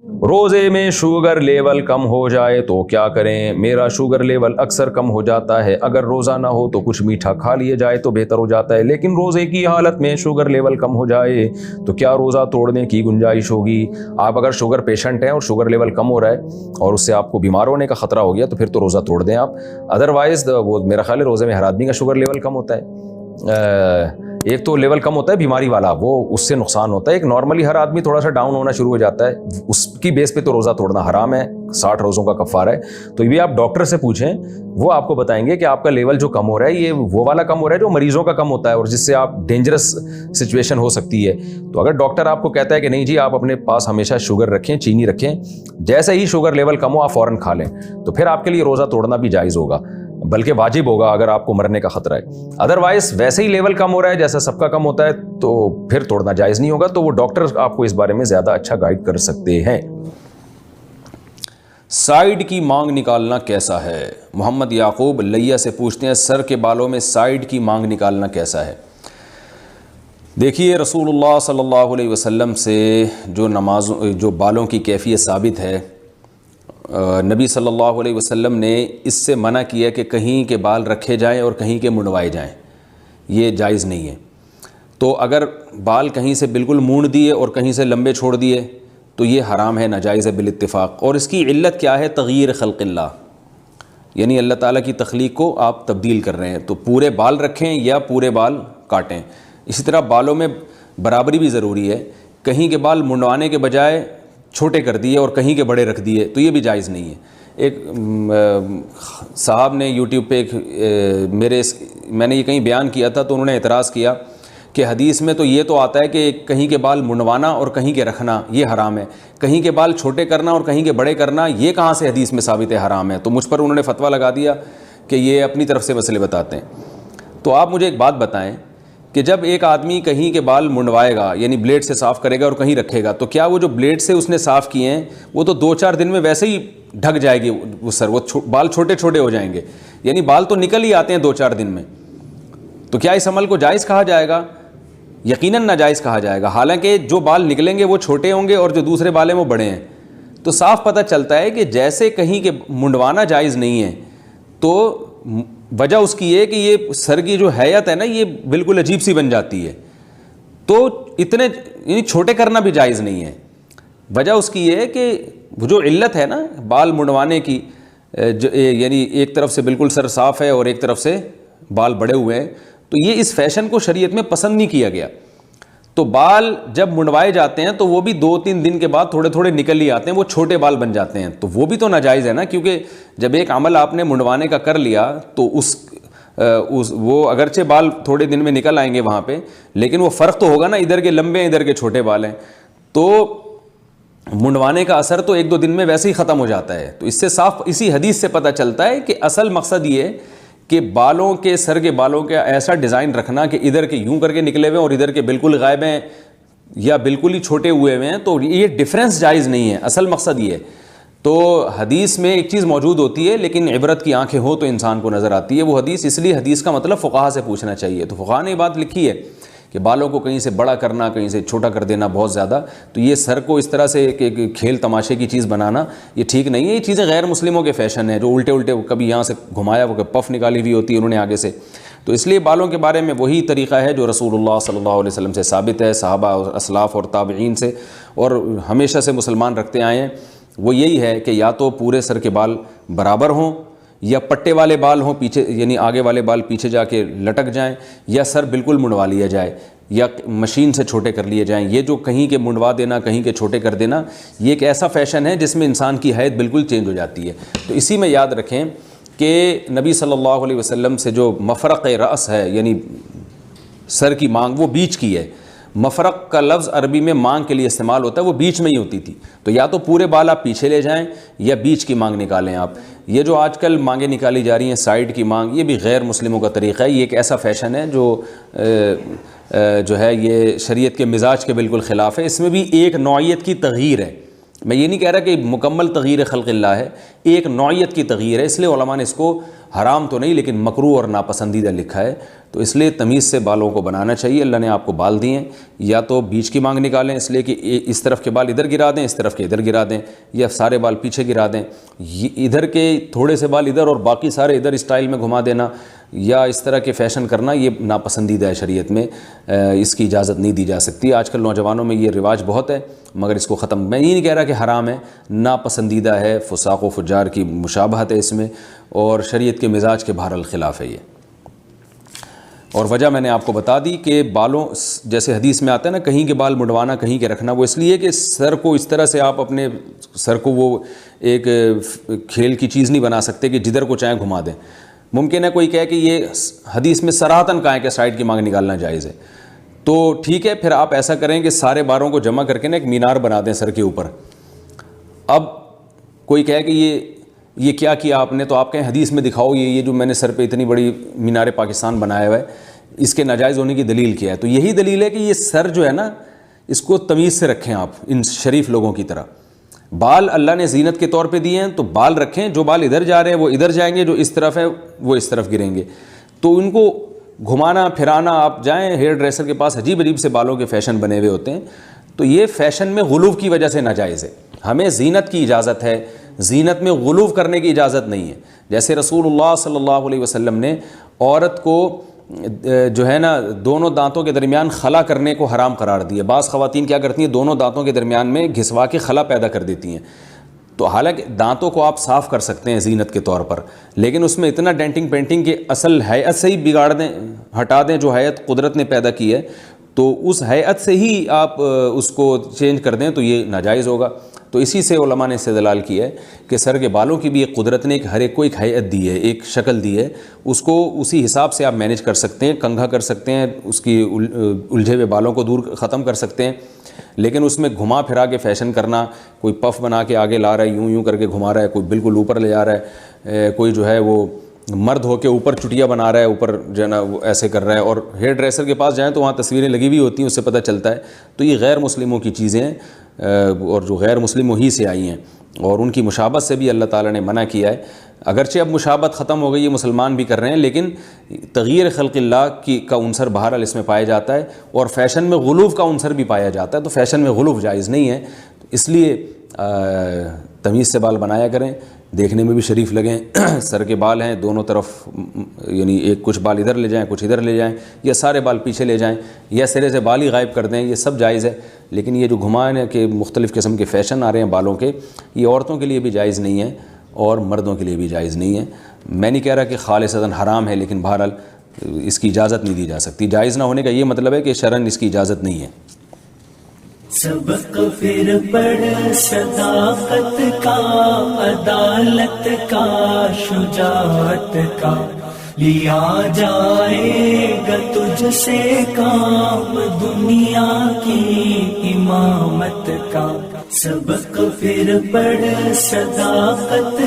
روزے میں sugar level کم ہو جائے تو کیا کریں؟ میرا شوگر لیول اکثر کم ہو جاتا ہے، اگر روزہ نہ ہو تو کچھ میٹھا کھا لیا جائے تو بہتر ہو جاتا ہے، لیکن روزے کی حالت میں شوگر لیول کم ہو جائے تو کیا روزہ توڑنے کی گنجائش ہوگی؟ آپ اگر شوگر پیشنٹ ہیں اور شوگر لیول کم ہو رہا ہے اور اس سے آپ کو بیمار ہونے کا خطرہ ہو گیا تو پھر تو روزہ توڑ دیں آپ، ادروائز وہ میرا خیال ہے روزے میں ہر آدمی کا شوگر لیول کم ہوتا ہے، ایک تو لیول کم ہوتا ہے بیماری والا، وہ اس سے نقصان ہوتا ہے، ایک نارملی ہر آدمی تھوڑا سا ڈاؤن ہونا شروع ہو جاتا ہے، اس کی بیس پہ تو روزہ توڑنا حرام ہے، 60 روزوں کا کفارہ ہے۔ تو یہ آپ ڈاکٹر سے پوچھیں، وہ آپ کو بتائیں گے کہ آپ کا لیول جو کم ہو رہا ہے یہ وہ والا کم ہو رہا ہے جو مریضوں کا کم ہوتا ہے اور جس سے آپ ڈینجرس سچویشن ہو سکتی ہے۔ تو اگر ڈاکٹر آپ کو کہتا ہے کہ نہیں جی آپ اپنے پاس ہمیشہ شوگر رکھیں، چینی رکھیں، جیسے ہی شوگر لیول کم ہو آپ فوراً کھا لیں، تو پھر آپ کے لیے روزہ توڑنا بھی جائز ہوگا، بلکہ واجب ہوگا اگر آپ کو مرنے کا خطرہ ہے۔ ادروائز ویسے ہی لیول کم ہو رہا ہے جیسا سب کا کم ہوتا ہے تو پھر توڑنا جائز نہیں ہوگا، تو وہ ڈاکٹر آپ کو اس بارے میں زیادہ اچھا گائیڈ کر سکتے ہیں۔ سائیڈ کی مانگ نکالنا کیسا ہے؟ محمد یعقوب لیا سے پوچھتے ہیں سر کے بالوں میں سائیڈ کی مانگ نکالنا کیسا ہے؟ دیکھیے رسول اللہ صلی اللہ علیہ وسلم سے جو بالوں کی کیفیت ثابت ہے، نبی صلی اللہ علیہ وسلم نے اس سے منع کیا کہ کہیں کے بال رکھے جائیں اور کہیں کے منڈوائے جائیں، یہ جائز نہیں ہے۔ تو اگر بال کہیں سے بالکل مونڈ دیے اور کہیں سے لمبے چھوڑ دیے تو یہ حرام ہے، ناجائز ہے بالاتفاق۔ اور اس کی علت کیا ہے؟ تغییر خلق اللہ، یعنی اللہ تعالیٰ کی تخلیق کو آپ تبدیل کر رہے ہیں، تو پورے بال رکھیں یا پورے بال کاٹیں۔ اسی طرح بالوں میں برابری بھی ضروری ہے، کہیں کے بال منڈوانے کے بجائے چھوٹے کر دیے اور کہیں کے بڑے رکھ دیے تو یہ بھی جائز نہیں ہے۔ ایک صاحب نے یوٹیوب پہ میں نے یہ کہیں بیان کیا تھا تو انہوں نے اعتراض کیا کہ حدیث میں تو یہ تو آتا ہے کہ کہیں کے بال منڈوانا اور کہیں کے رکھنا یہ حرام ہے، کہیں کے بال چھوٹے کرنا اور کہیں کے بڑے کرنا یہ کہاں سے حدیث میں ثابت ہے حرام ہے؟ تو مجھ پر انہوں نے فتویٰ لگا دیا کہ یہ اپنی طرف سے مسئلے بتاتے ہیں۔ تو آپ مجھے ایک بات بتائیں کہ جب ایک آدمی کہیں کے بال منڈوائے گا یعنی بلیڈ سے صاف کرے گا اور کہیں رکھے گا تو کیا وہ جو بلیڈ سے اس نے صاف کیے ہیں وہ تو 2-4 دن میں ویسے ہی ڈھک جائے گی وہ سر، وہ بال چھوٹے چھوٹے ہو جائیں گے، یعنی بال تو نکل ہی آتے ہیں 2-4 دن میں، تو کیا اس عمل کو جائز کہا جائے گا؟ یقیناً ناجائز کہا جائے گا، حالانکہ جو بال نکلیں گے وہ چھوٹے ہوں گے اور جو دوسرے بال ہیں وہ بڑے ہیں۔ تو صاف پتہ چلتا ہے کہ جیسے کہیں کے منڈوانا جائز نہیں ہے تو وجہ اس کی ہے کہ یہ سر کی جو حیت ہے نا یہ بالکل عجیب سی بن جاتی ہے، تو اتنے یعنی چھوٹے کرنا بھی جائز نہیں ہے۔ وجہ اس کی یہ ہے کہ وہ جو علت ہے نا بال منڈوانے کی، یعنی ایک طرف سے بالکل سر صاف ہے اور ایک طرف سے بال بڑے ہوئے ہیں، تو یہ اس فیشن کو شریعت میں پسند نہیں کیا گیا۔ تو بال جب منڈوائے جاتے ہیں تو وہ بھی 2-3 دن کے بعد تھوڑے تھوڑے نکل ہی آتے ہیں، وہ چھوٹے بال بن جاتے ہیں، تو وہ بھی تو ناجائز ہے نا، کیونکہ جب ایک عمل آپ نے منڈوانے کا کر لیا تو وہ اگرچہ بال تھوڑے دن میں نکل آئیں گے وہاں پہ، لیکن وہ فرق تو ہوگا نا، ادھر کے لمبے ہیں ادھر کے چھوٹے بال ہیں، تو منڈوانے کا اثر تو 1-2 دن میں ویسے ہی ختم ہو جاتا ہے۔ تو اس سے صاف اسی حدیث سے پتہ چلتا ہے کہ اصل مقصد یہ ہے کہ بالوں کے سر کے بالوں کا ایسا ڈیزائن رکھنا کہ ادھر کے یوں کر کے نکلے ہوئے اور ادھر کے بالکل غائب ہیں یا بالکل ہی چھوٹے ہوئے ہوئے ہیں، تو یہ ڈفرینس جائز نہیں ہے، اصل مقصد یہ ہے۔ تو حدیث میں ایک چیز موجود ہوتی ہے لیکن عبرت کی آنکھیں ہو تو انسان کو نظر آتی ہے وہ حدیث، اس لیے حدیث کا مطلب فقہا سے پوچھنا چاہیے۔ تو فقہا نے یہ بات لکھی ہے کہ بالوں کو کہیں سے بڑا کرنا کہیں سے چھوٹا کر دینا بہت زیادہ، تو یہ سر کو اس طرح سے کہ کھیل تماشے کی چیز بنانا یہ ٹھیک نہیں ہے۔ یہ چیزیں غیر مسلموں کے فیشن ہیں، جو الٹے کبھی یہاں سے گھمایا وہ پف نکالی ہوئی ہوتی ہے انہوں نے آگے سے، تو اس لیے بالوں کے بارے میں وہی طریقہ ہے جو رسول اللہ صلی اللہ علیہ وسلم سے ثابت ہے، صحابہ اور اسلاف اور تابعین سے، اور ہمیشہ سے مسلمان رکھتے آئے ہیں، وہ یہی ہے کہ یا تو پورے سر کے بال برابر ہوں یا پٹے والے بال ہوں پیچھے، یعنی آگے والے بال پیچھے جا کے لٹک جائیں، یا سر بالکل منڈوا لیا جائے یا مشین سے چھوٹے کر لیے جائیں۔ یہ جو کہیں کے منڈوا دینا کہیں کے چھوٹے کر دینا یہ ایک ایسا فیشن ہے جس میں انسان کی حیت بالکل چینج ہو جاتی ہے۔ تو اسی میں یاد رکھیں کہ نبی صلی اللہ علیہ وسلم سے جو مفرق رأس ہے یعنی سر کی مانگ وہ بیچ کی ہے، مفرق کا لفظ عربی میں مانگ کے لیے استعمال ہوتا ہے، وہ بیچ میں ہی ہوتی تھی، تو یا تو پورے بال آپ پیچھے لے جائیں یا بیچ کی مانگ نکالیں آپ۔ یہ جو آج کل مانگیں نکالی جا رہی ہیں سائیڈ کی مانگ، یہ بھی غیر مسلموں کا طریقہ ہے، یہ ایک ایسا فیشن ہے جو ہے یہ شریعت کے مزاج کے بالکل خلاف ہے، اس میں بھی ایک نوعیت کی تغییر ہے، میں یہ نہیں کہہ رہا کہ مکمل تغییر خلق اللہ ہے، ایک نوعیت کی تغییر ہے، اس لیے علماء نے اس کو حرام تو نہیں لیکن مکروہ اور ناپسندیدہ لکھا ہے۔ تو اس لیے تمیز سے بالوں کو بنانا چاہیے۔ اللہ نے آپ کو بال دیے ہیں، یا تو بیچ کی مانگ نکالیں اس لیے کہ اس طرف کے بال ادھر گرا دیں، اس طرف کے ادھر گرا دیں، یا سارے بال پیچھے گرا دیں، ادھر کے تھوڑے سے بال ادھر اور باقی سارے ادھر اسٹائل میں گھما دینا، یا اس طرح کے فیشن کرنا، یہ ناپسندیدہ ہے شریعت میں، اس کی اجازت نہیں دی جا سکتی۔ آج کل نوجوانوں میں یہ رواج بہت ہے، مگر اس کو ختم، میں یہ نہیں کہہ رہا کہ حرام ہے، ناپسندیدہ ہے، فساق و فجار کی مشابہت ہے اس میں، اور شریعت کے مزاج کے بہرحال خلاف ہے یہ۔ اور وجہ میں نے آپ کو بتا دی کہ بالوں، جیسے حدیث میں آتا ہے نا کہیں کے بال مڈوانا کہیں کے رکھنا، وہ اس لیے کہ سر کو اس طرح سے آپ اپنے سر کو وہ ایک کھیل کی چیز نہیں بنا سکتے کہ جدھر کو چاہیں گھما دیں۔ ممکن ہے کوئی کہے کہ یہ حدیث میں صراحتاً کہا ہے کہ سائڈ کی مانگ نکالنا جائز ہے، تو ٹھیک ہے، پھر آپ ایسا کریں کہ سارے باروں کو جمع کر کے نا ایک مینار بنا دیں سر کے اوپر۔ اب کوئی کہے کہ یہ کیا آپ نے، تو آپ کہیں حدیث میں دکھاؤ یہ جو میں نے سر پہ اتنی بڑی مینار پاکستان بنایا ہوا ہے، اس کے ناجائز ہونے کی دلیل کیا ہے؟ تو یہی دلیل ہے کہ یہ سر جو ہے نا، اس کو تمیز سے رکھیں آپ، ان شریف لوگوں کی طرح۔ بال اللہ نے زینت کے طور پہ دیے ہیں تو بال رکھیں، جو بال ادھر جا رہے ہیں وہ ادھر جائیں گے، جو اس طرف ہے وہ اس طرف گریں گے، تو ان کو گھمانا پھرانا، آپ جائیں ہیئر ڈریسر کے پاس، عجیب عجیب سے بالوں کے فیشن بنے ہوئے ہوتے ہیں، تو یہ فیشن میں غلو کی وجہ سے ناجائز ہے۔ ہمیں زینت کی اجازت ہے، زینت میں غلو کرنے کی اجازت نہیں ہے۔ جیسے رسول اللہ صلی اللہ علیہ وسلم نے عورت کو جو ہے نا دونوں دانتوں کے درمیان خلا کرنے کو حرام قرار دیا۔ بعض خواتین کیا کرتی ہیں، دونوں دانتوں کے درمیان میں گھسوا کے خلا پیدا کر دیتی ہیں، تو حالانکہ دانتوں کو آپ صاف کر سکتے ہیں زینت کے طور پر، لیکن اس میں اتنا ڈینٹنگ پینٹنگ کہ اصل ہیئت سے ہی بگاڑ دیں، ہٹا دیں جو ہیئت قدرت نے پیدا کی ہے، تو اس ہیئت سے ہی آپ اس کو چینج کر دیں تو یہ ناجائز ہوگا۔ تو اسی سے علماء نے استدلال کیا ہے کہ سر کے بالوں کی بھی ایک قدرت نے ہر ایک کو ایک ہیئت دی ہے، ایک شکل دی ہے، اس کو اسی حساب سے آپ مینیج کر سکتے ہیں، کنگھا کر سکتے ہیں، اس کی الجھے ہوئے بالوں کو دور ختم کر سکتے ہیں، لیکن اس میں گھما پھرا کے فیشن کرنا، کوئی پف بنا کے آگے لا رہا ہے، یوں کر کے گھما رہا ہے، کوئی بالکل اوپر لے جا رہا ہے، کوئی جو ہے وہ مرد ہو کے اوپر چٹیا بنا رہا ہے، اوپر جو ہے نا وہ ایسے کر رہا ہے، اور ہیئر ڈریسر کے پاس جائیں تو وہاں تصویریں لگی ہوئی ہوتی ہیں، اس سے پتہ چلتا ہے۔ تو یہ غیر مسلموں کی چیزیں ہیں، اور جو غیر مسلموں ہی سے آئی ہیں، اور ان کی مشابہت سے بھی اللہ تعالیٰ نے منع کیا ہے۔ اگرچہ اب مشابہت ختم ہو گئی، یہ مسلمان بھی کر رہے ہیں، لیکن تغییر خلق اللہ کا عنصر بہرحال اس میں پایا جاتا ہے، اور فیشن میں غلو کا عنصر بھی پایا جاتا ہے، تو فیشن میں غلو جائز نہیں ہے، اس لیے تمیز سے بال بنایا کریں، دیکھنے میں بھی شریف لگیں۔ سر کے بال ہیں دونوں طرف، یعنی ایک کچھ بال ادھر لے جائیں، کچھ ادھر لے جائیں، یا سارے بال پیچھے لے جائیں، یا سرے سے بال ہی غائب کر دیں، یہ سب جائز ہے۔ لیکن یہ جو گھمانے کے مختلف قسم کے فیشن آ رہے ہیں بالوں کے، یہ عورتوں کے لیے بھی جائز نہیں ہے اور مردوں کے لیے بھی جائز نہیں ہے۔ میں نہیں کہہ رہا کہ خالصتاً حرام ہے، لیکن بہرحال اس کی اجازت نہیں دی جا سکتی۔ جائز نہ ہونے کا یہ مطلب ہے کہ شرعاً اس کی اجازت نہیں ہے۔ سبق پھر پڑھ صداقت کا، عدالت کا، شجاعت کا، لیا جائے گا تجھ سے کام دنیا کی امامت کا۔ سبق پھر پڑھ صداقت